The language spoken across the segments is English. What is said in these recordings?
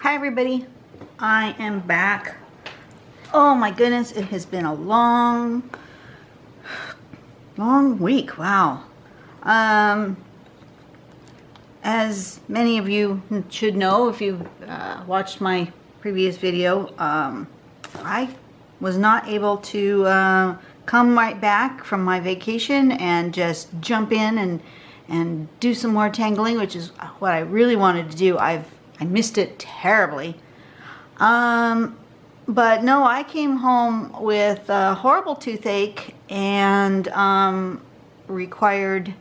Hi everybody, I am back. Oh my goodness, it has been a long week. Wow. As many of you should know if you've watched my previous video, I was not able to come right back from my vacation and just jump in and do some more tangling, which is what I really wanted to do. I missed it terribly. But no, I came home with a horrible toothache and required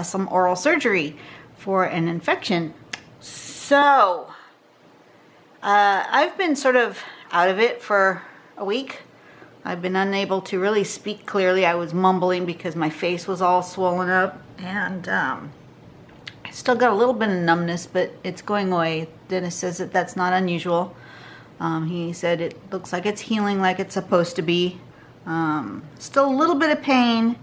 some oral surgery for an infection. So I've been sort of out of it for a week. I've been unable to really speak clearly. I was mumbling because my face was all swollen up, and I still got a little bit of numbness, but it's going away. Dennis says that that's not unusual. He said it looks like it's healing like it's supposed to be. Still a little bit of pain,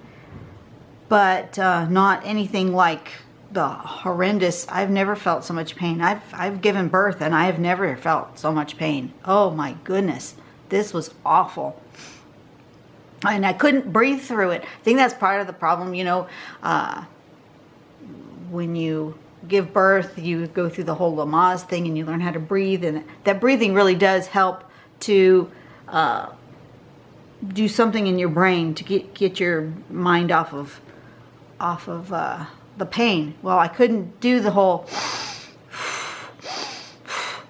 but not anything like the horrendous. I've never felt so much pain. I've given birth and I have never felt so much pain. Oh my goodness, this was awful. And I couldn't breathe through it. I think that's part of the problem, you know. When you give birth, you go through the whole Lamaze thing and you learn how to breathe, and that breathing really does help to do something in your brain to get your mind off of the pain. Well, I couldn't do the whole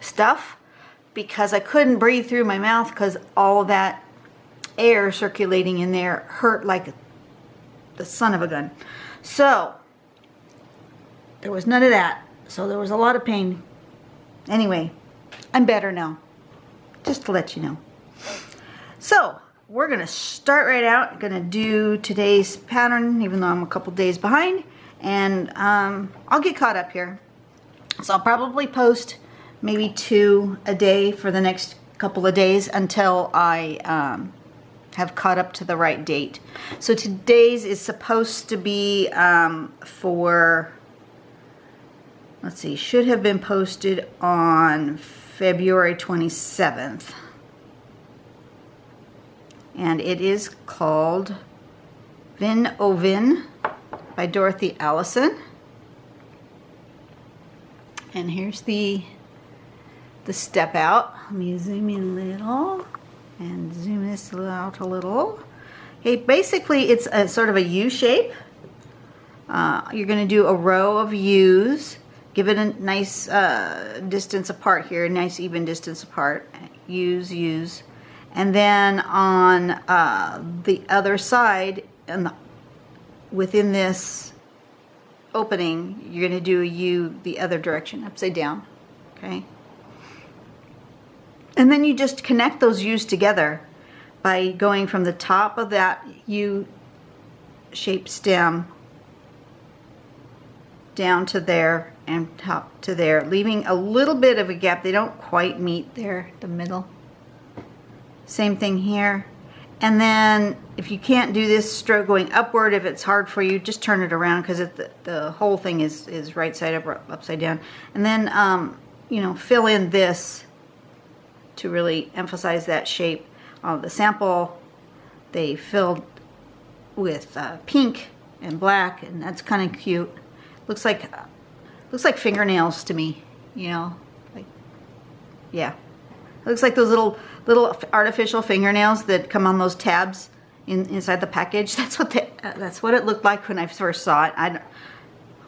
stuff because I couldn't breathe through my mouth because all of that air circulating in there hurt like the son of a gun. So there was none of that. So there was a lot of pain. Anyway, I'm better now, just to let you know. So we're gonna start right out. Gonna do today's pattern, even though I'm a couple days behind, and I'll get caught up here. So I'll probably post maybe 2 a day for the next couple of days until I have caught up to the right date. So today's is supposed to be for, let's see, should have been posted on February 27th. And it is called Vin Oven by Dorothy Allison. And here's the step out. Let me zoom in a little and zoom this out a little. Okay, basically it's a sort of a U shape. You're going to do a row of U's. Give it a nice distance apart here, nice even distance apart. U's. And then on the other side, and within this opening, you're going to do a U the other direction, upside down. Okay. And then you just connect those U's together by going from the top of that U-shaped stem down to there and top to there, leaving a little bit of a gap. They don't quite meet there, the middle. Same thing here. And then if you can't do this stroke going upward, if it's hard for you, just turn it around, because the whole thing is right side up or upside down. And then you know, fill in this to really emphasize that shape. The sample they filled with pink and black, and that's kind of cute. Looks like fingernails to me, you know, like, yeah. It looks like those little artificial fingernails that come on those tabs inside the package. That's what it looked like when I first saw it.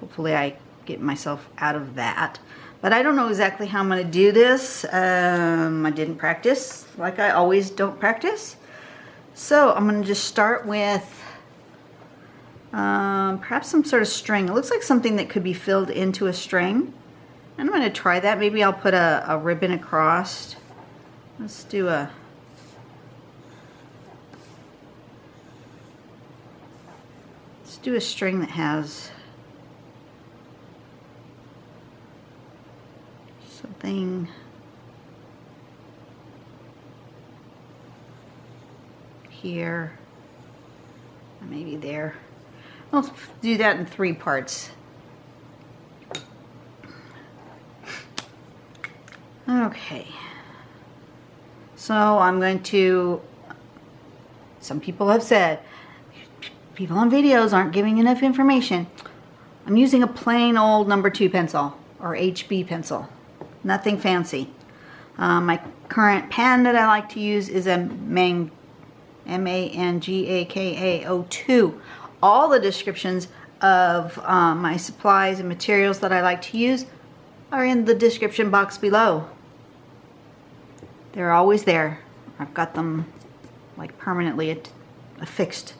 Hopefully I get myself out of that. But I don't know exactly how I'm going to do this. I didn't practice, like I always don't practice. So I'm going to just start with perhaps some sort of string. It looks like something that could be filled into a string. And I'm going to try that. Maybe I'll put a ribbon across. Let's do a string that has something here, maybe there. I'll do that in 3 parts. Okay. So I'm going to, some people have said, people on videos aren't giving enough information. I'm using a plain old number 2 pencil, or HB pencil. Nothing fancy. My current pen that I like to use is a Mangaka 02. All the descriptions of my supplies and materials that I like to use are in the description box below. They're always there. I've got them like permanently affixed.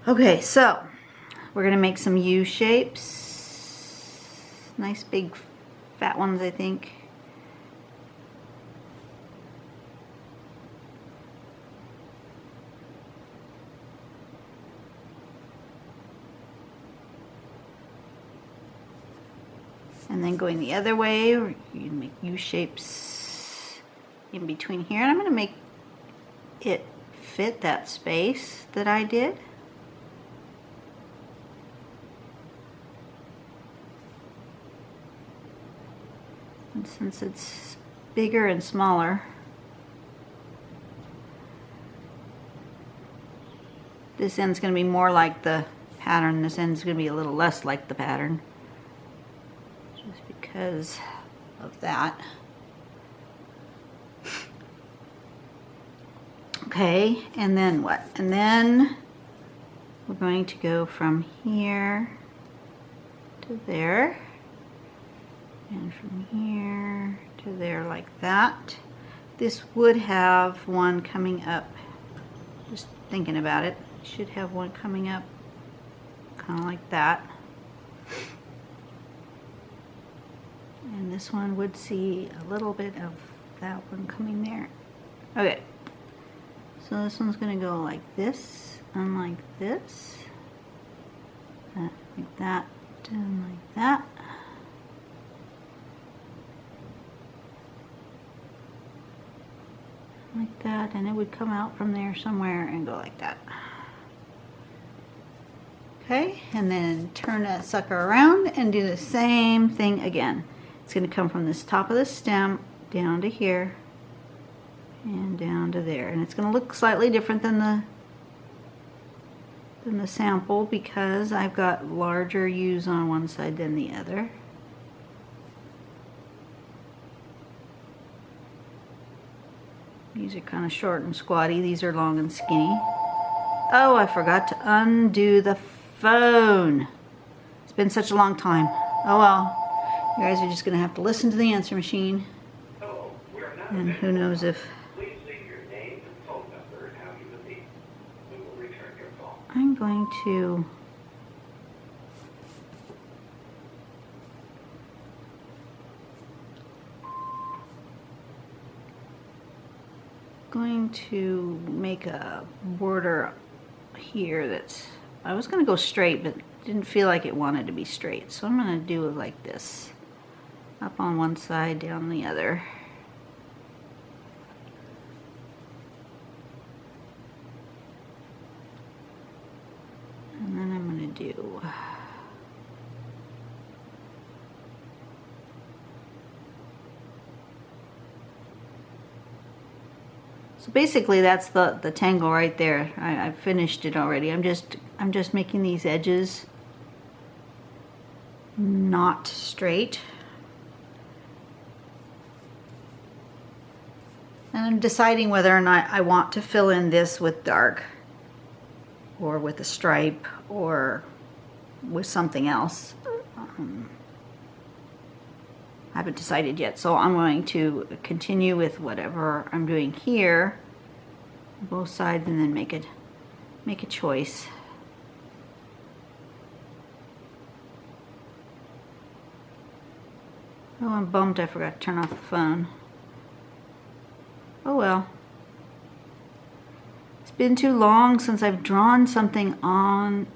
Okay, so we're gonna make some U shapes. Nice big fat ones, I think. And then going the other way, you can make U shapes in between here. And I'm going to make it fit that space that I did. And since it's bigger and smaller, this end's going to be more like the pattern. This end's going to be a little less like the pattern. Just because of that. Okay, and then what? And then we're going to go from here to there, and from here to there like that. This would have one coming up, just thinking about it, should have one coming up kind of like that. And this one would see a little bit of that one coming there. Okay, so this one's going to go like this, and like this, like that, and like that. Like that, and it would come out from there somewhere and go like that. Okay, and then turn that sucker around and do the same thing again. It's going to come from this top of the stem down to here and down to there, and it's going to look slightly different than the sample because I've got larger U's on one side than the other. These are kind of short and squatty. These are long and skinny. Oh, I forgot to undo the phone. It's been such a long time. Oh well. You guys are just going to have to listen to the answer machine. And who knows if... I'm going to... make a border here that's... I was going to go straight, but didn't feel like it wanted to be straight. So I'm going to do it like this. Up on one side, down the other. And then I'm going to do... So basically that's the tangle right there. I've finished it already. I'm just making these edges not straight. And I'm deciding whether or not I want to fill in this with dark or with a stripe or with something else. I haven't decided yet, so I'm going to continue with whatever I'm doing here, both sides, and then make a choice. Oh, I'm bummed I forgot to turn off the phone. Oh well. It's been too long since I've drawn something on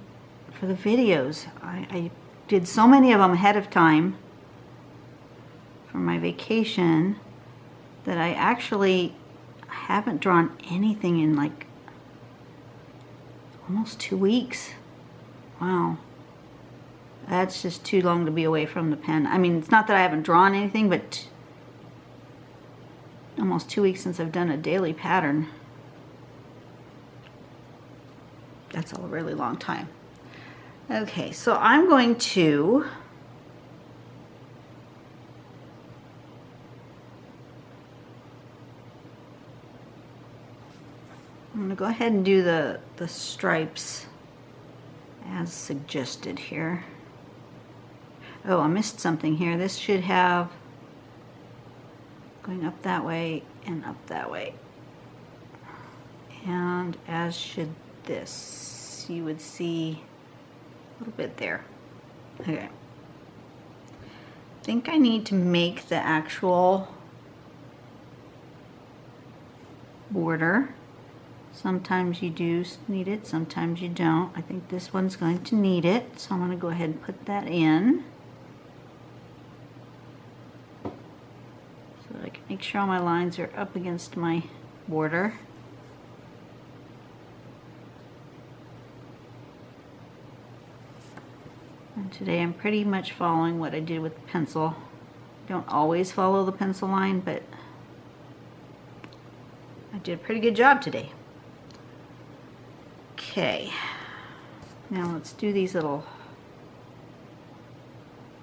for the videos. I did so many of them ahead of time for my vacation that I actually haven't drawn anything in like almost 2 weeks. Wow. That's just too long to be away from the pen. I mean, it's not that I haven't drawn anything, but almost 2 weeks since I've done a daily pattern. That's a really long time. Okay, so I'm going to go ahead and do the stripes as suggested here. Oh, I missed something here. This should have going up that way and up that way. And as should this. You would see a little bit there. Okay. I think I need to make the actual border. Sometimes you do need it, sometimes you don't. I think this one's going to need it, so I'm going to go ahead and put that in. So that I can make sure all my lines are up against my border. And today I'm pretty much following what I did with the pencil. I don't always follow the pencil line, but I did a pretty good job today. Okay, now let's do these little,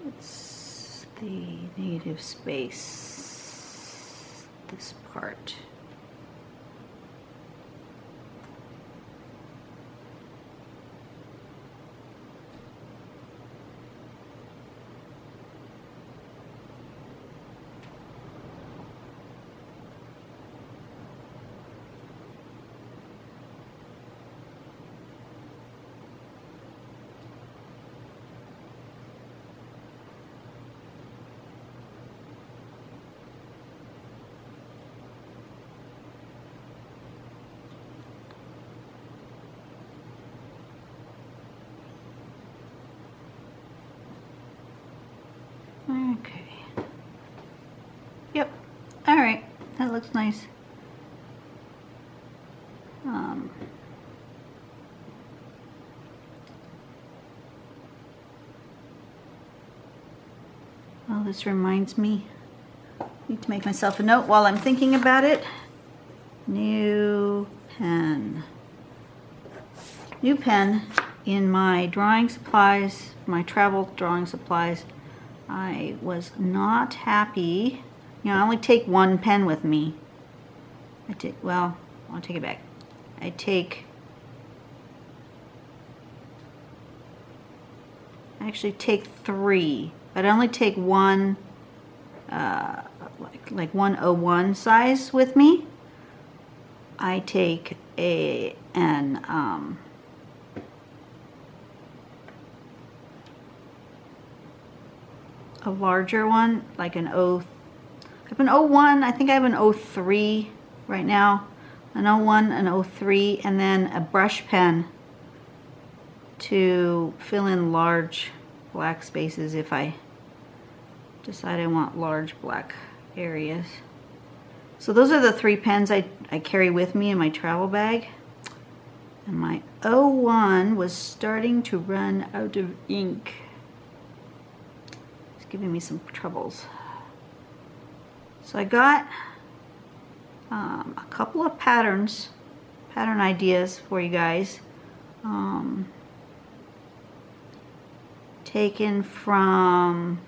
it's the negative space, this part. Okay. Yep. All right. That looks nice. Well, this reminds me. I need to make myself a note while I'm thinking about it. New pen. New pen in my drawing supplies, my travel drawing supplies. I was not happy. You know, I only take one pen with me. Well, I'll take it back. I actually take 3, but I only take one, like 101 size with me. I take a larger one, like an I have an 01, I think I have an 03 right now, an 01, an 03, and then a brush pen to fill in large black spaces if I decide I want large black areas. So those are the 3 pens I carry with me in my travel bag. And my 01 was starting to run out of ink. Giving me some troubles. So I got a couple of pattern ideas for you guys, taken from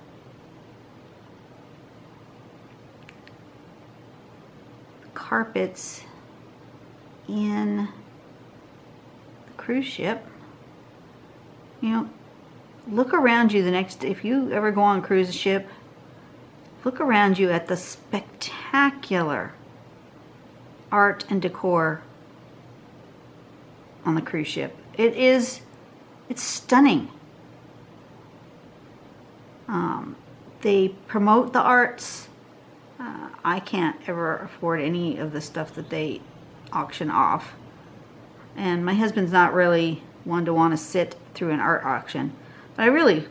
carpets in the cruise ship. You know, look around you if you ever go on a cruise ship, look around you at the spectacular art and decor on the cruise ship. It's stunning. They promote the arts. I can't ever afford any of the stuff that they auction off. And my husband's not really one to want to sit through an art auction. But I really,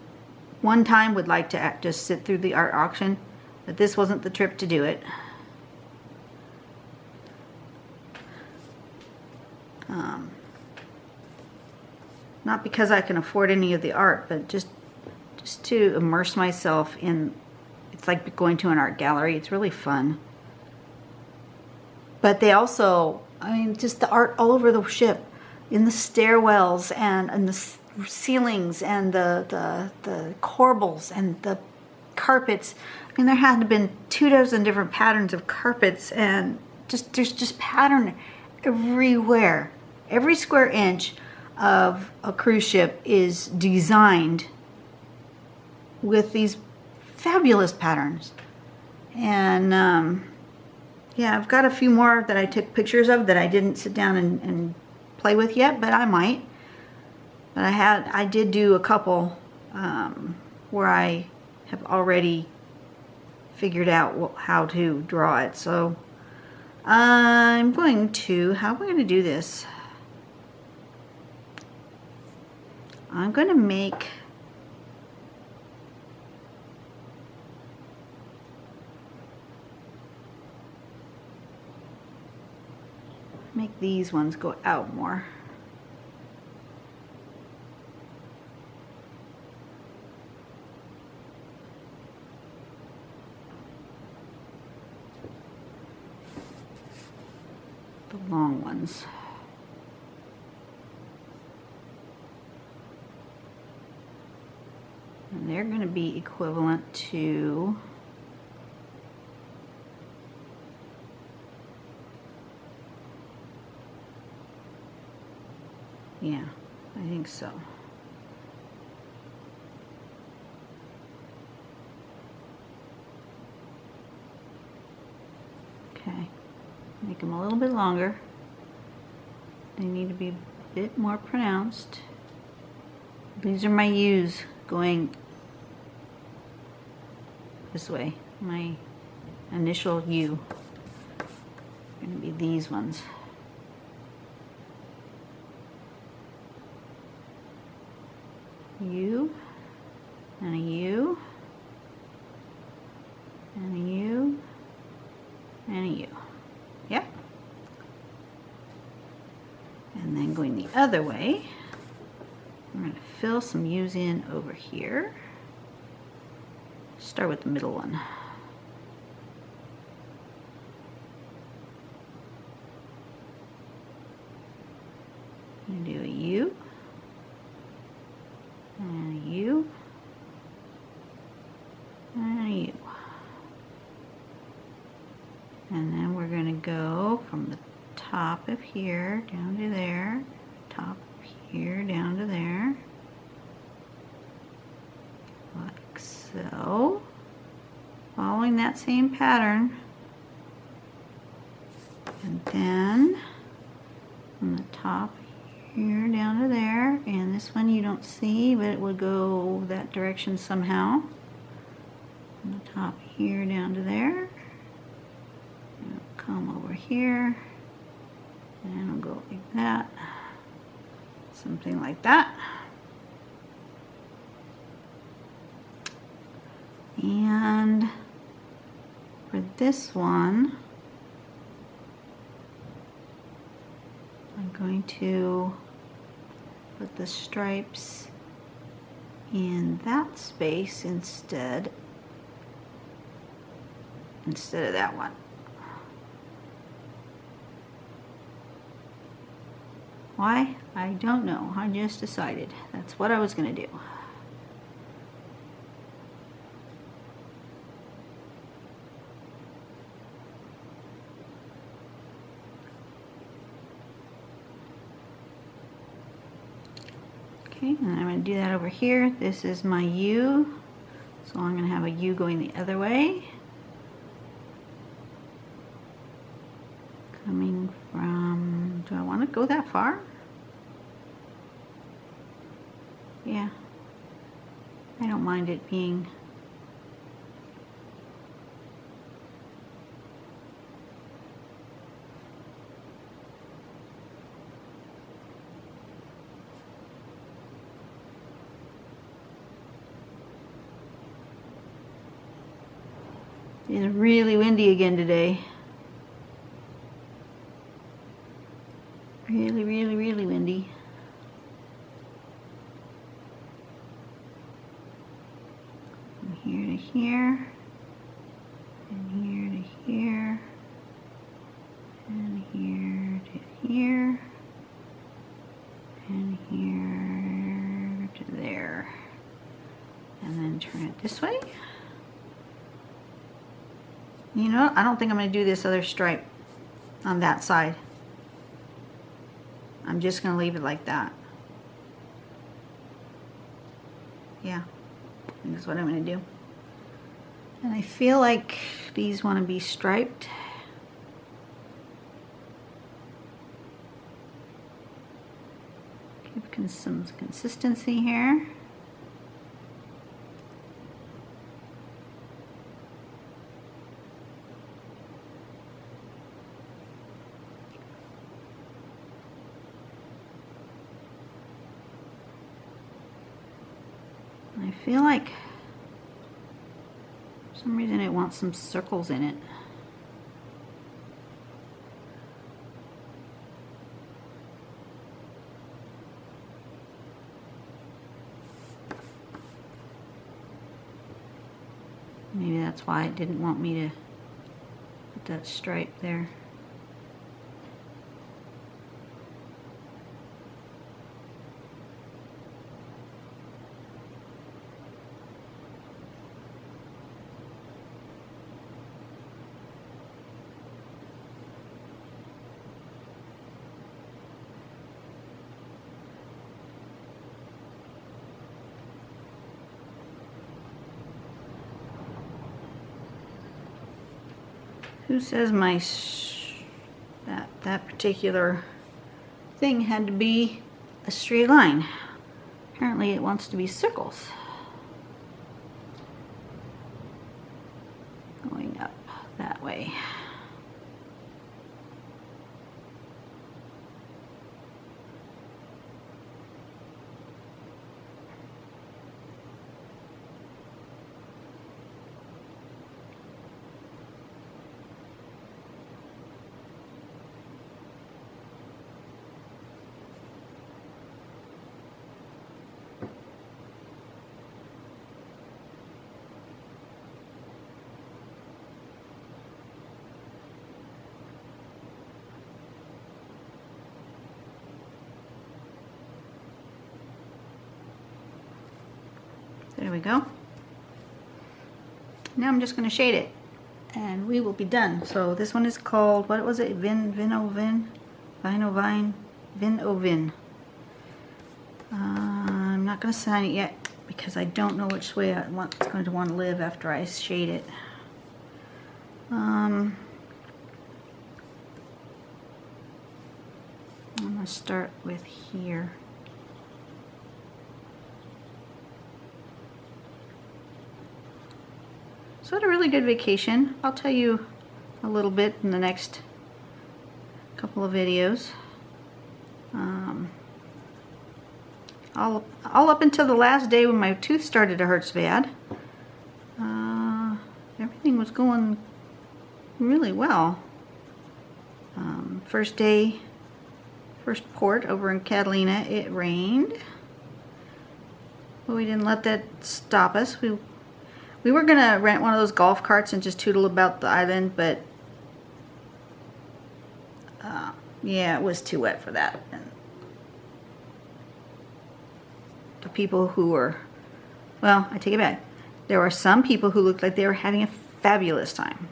one time, would like to just sit through the art auction, but this wasn't the trip to do it. Not because I can afford any of the art, but just to immerse myself in, it's like going to an art gallery. It's really fun. But they also, I mean, just the art all over the ship, in the stairwells and the ceilings and the corbels and the carpets. I mean, there had to have been 24 different patterns of carpets, and there's just pattern everywhere. Every square inch of a cruise ship is designed with these fabulous patterns. And yeah, I've got a few more that I took pictures of that I didn't sit down and play with yet, but I might. But I did do a couple where I have already figured out how to draw it. So I'm going to, how am I going to do this? I'm going to make these ones go out more. The long ones. And they're going to be equivalent to yeah, I think so. Okay, make them a little bit longer. They need to be a bit more pronounced. These are my U's going this way. My initial U are going to be these ones. U, and a U, and a U, and a U. Yep. And then going the other way, we're going to fill some U's in over here. Start with the middle one. I'm going to do a U. And a U, and a U. And then we're going to go from the top of here down to there, top of here down to there, like so, following that same pattern. And then from the top here down to there, and this one you don't see, but it would go that direction somehow. From the top here down to there, and it'll come over here, and it'll go like that, something like that. And for this one, I'm going to put the stripes in that space instead of that one. Why? I don't know. I just decided that's what I was going to do. Okay, and I'm going to do that over here. This is my U, so I'm going to have a U going the other way. Coming from, do I want to go that far? Yeah, I don't mind it being It's really windy again today. Really, really, really windy. From here to here, and here to here, and You know, I don't think I'm going to do this other stripe on that side. I'm just going to leave it like that. Yeah, that's what I'm going to do. And I feel like these want to be striped. Give some consistency here. I feel like for some reason it wants some circles in it. Maybe that's why it didn't want me to put that stripe there. Who says that particular thing had to be a straight line? Apparently it wants to be circles. Going up that way. There we go. Now I'm just going to shade it and we will be done. So this one is called, what was it? Vin Oven? Vin Oven. I'm not going to sign it yet because I don't know which way it's going to want to live after I shade it. I'm going to start with here. So I had a really good vacation. I'll tell you a little bit in the next couple of videos. All up until the last day when my tooth started to hurt so bad. Everything was going really well. First day, first port over in Catalina, it rained. But we didn't let that stop us. We were gonna rent one of those golf carts and just tootle about the island, but yeah, it was too wet for that. And the people who were, well, I take it back. There were some people who looked like they were having a fabulous time.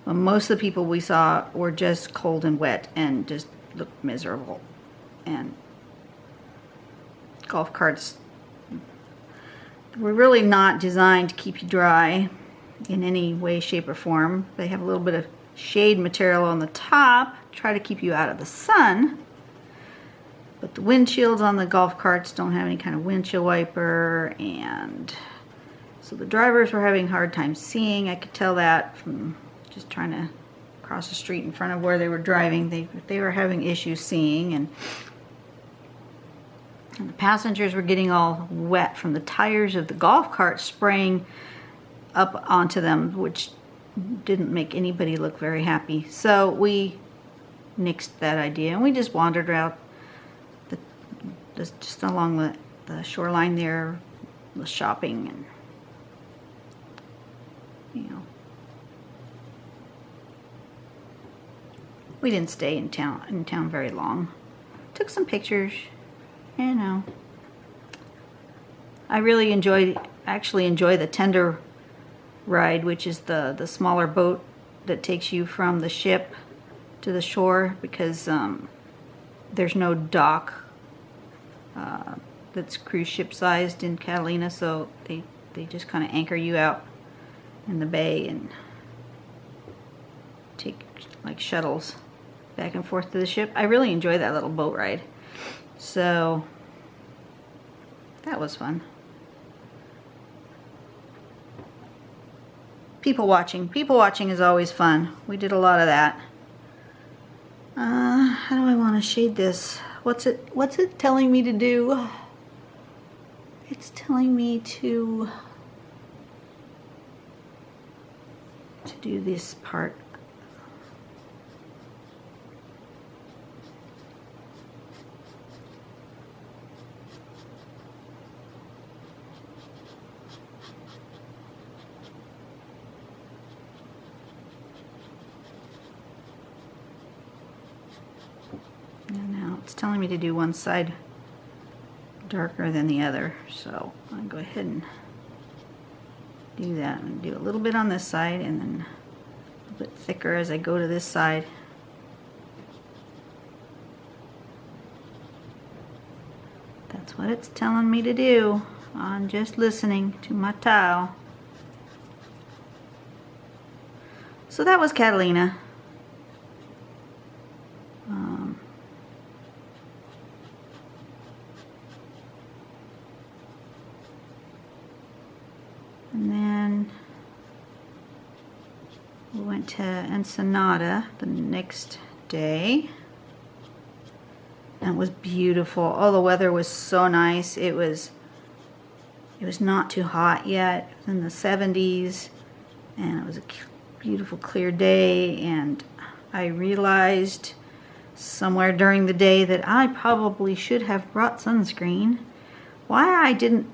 But most of the people we saw were just cold and wet and just looked miserable. And golf carts were really not designed to keep you dry in any way, shape, or form. They have a little bit of shade material on the top, try to keep you out of the sun. But the windshields on the golf carts don't have any kind of windshield wiper, and so the drivers were having a hard time seeing. I could tell that from just trying to cross the street in front of where they were driving. They were having issues seeing, and the passengers were getting all wet from the tires of the golf cart spraying up onto them, which didn't make anybody look very happy. So we nixed that idea and we just wandered out just along the shoreline there, was shopping, and you know, we didn't stay in town very long. Took some pictures. You know, I really actually enjoy the tender ride, which is the smaller boat that takes you from the ship to the shore, because there's no dock that's cruise ship sized in Catalina, so they just kind of anchor you out in the bay and take like shuttles back and forth to the ship. I really enjoy that little boat ride. So that was fun. People watching. People watching is always fun. We did a lot of that. How do I want to shade this? What's it telling me to do? It's telling me to do this part. And now it's telling me to do one side darker than the other, so I'll go ahead and do that and do a little bit on this side and then a little bit thicker as I go to this side. That's what it's telling me to do. I'm just listening to my tile. So that was Catalina. And then we went to Ensenada the next day, and it was beautiful. Oh, the weather was so nice. It was not too hot yet. It was in the 70s, and it was a beautiful clear day. And I realized somewhere during the day that I probably should have brought sunscreen. Why I didn't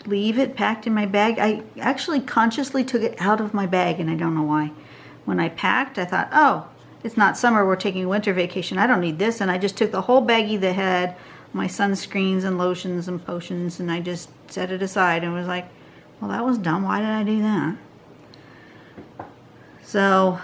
leave it packed in my bag. I actually consciously took it out of my bag, and I don't know why. When I packed, I thought, oh, it's not summer, we're taking a winter vacation, I don't need this, and I just took the whole baggie that had my sunscreens and lotions and potions, and I just set it aside and was like, well, that was dumb, why did I do that? So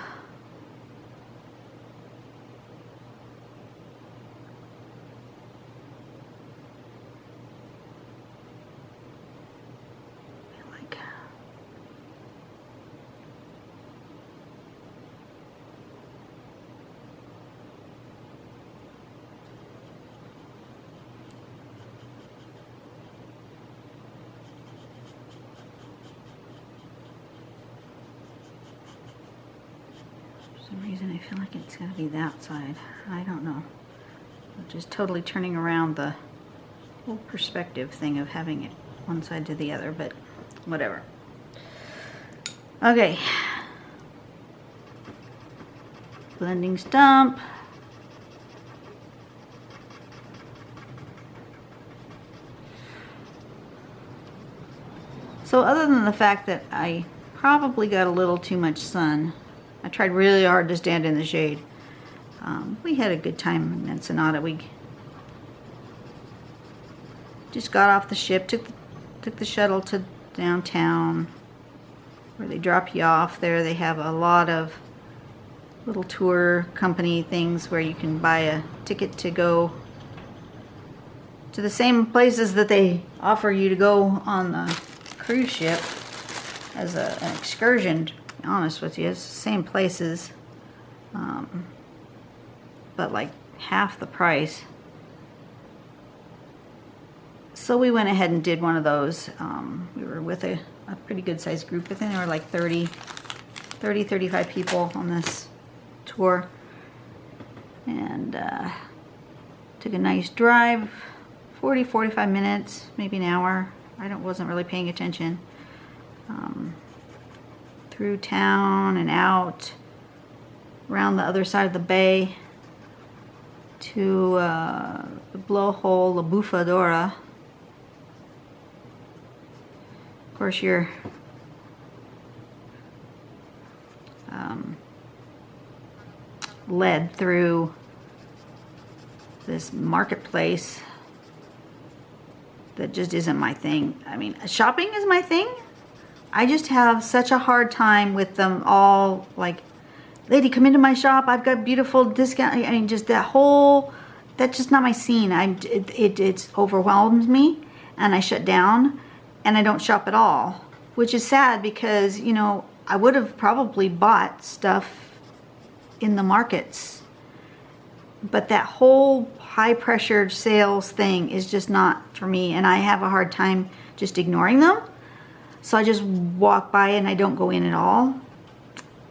for some reason I feel like it's got to be that side. I don't know. Just totally turning around the whole perspective thing of having it one side to the other, but whatever. Okay. Blending stump. So other than the fact that I probably got a little too much sun, I tried really hard to stand in the shade. We had a good time in Ensenada. We just got off the ship, took the shuttle to downtown, where they drop you off there. They have a lot of little tour company things where you can buy a ticket to go to the same places that they offer you to go on the cruise ship as an excursion. To be honest with you, it's the same places, but like half the price. So we went ahead and did one of those. We were with a pretty good sized group. I think there were like 35 people on this tour, and took a nice drive, 45 minutes, maybe an hour. I wasn't really paying attention. Through town and out, around the other side of the bay to the blowhole La Bufadora. Of course, you're led through this marketplace that just isn't my thing. I mean, shopping is my thing. I just have such a hard time with them all like lady, come into my shop. I've got beautiful discount. I mean, just that whole, that's just not my scene. It overwhelms me, and I shut down, and I don't shop at all, which is sad because, you know, I would have probably bought stuff in the markets, but that whole high pressured sales thing is just not for me, and I have a hard time just ignoring them. So I just walk by and I don't go in at all.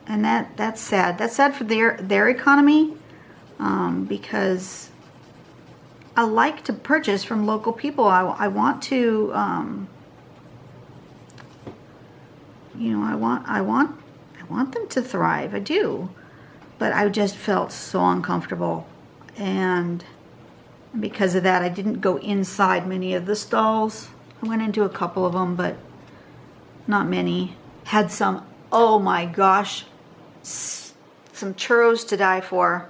And that's sad. That's sad for their economy, because I like to purchase from local people. I want to, you know, I want them to thrive. I do, but I just felt so uncomfortable, and because of that, I didn't go inside many of the stalls. I went into a couple of them, but not many. Had some, oh my gosh, some churros to die for.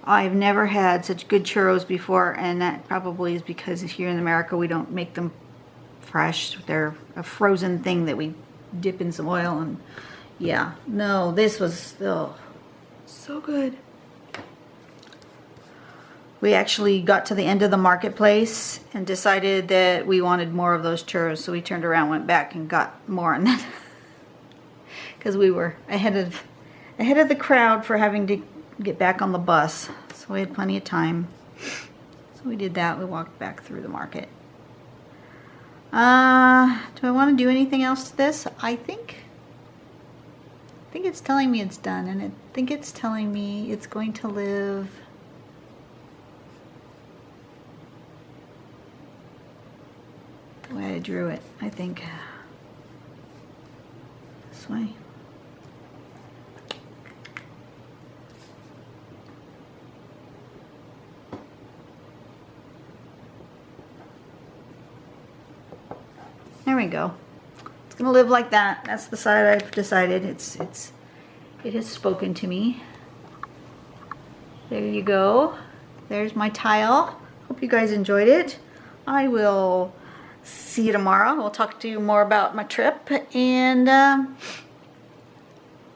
I've never had such good churros before, and that probably is because here in America we don't make them fresh. They're a frozen thing that we dip in some oil, and yeah, no, this was still so good. We actually got to the end of the marketplace and decided that we wanted more of those churros, so we turned around, went back, and got more on that because we were ahead of the crowd for having to get back on the bus, so we had plenty of time. So we did that. We walked back through the market. Do I want to do anything else to this? I think it's telling me it's done, and I think it's telling me it's going to live the way I drew it. I think this way. There we go. It's gonna live like that. That's the side I've decided. It has spoken to me. There you go. There's my tile. Hope you guys enjoyed it. I will see you tomorrow. We'll talk to you more about my trip, and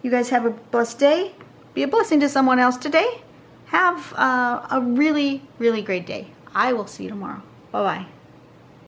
you guys have a blessed day. Be a blessing to someone else today. Have a really, really great day. I will see you tomorrow. Bye-bye.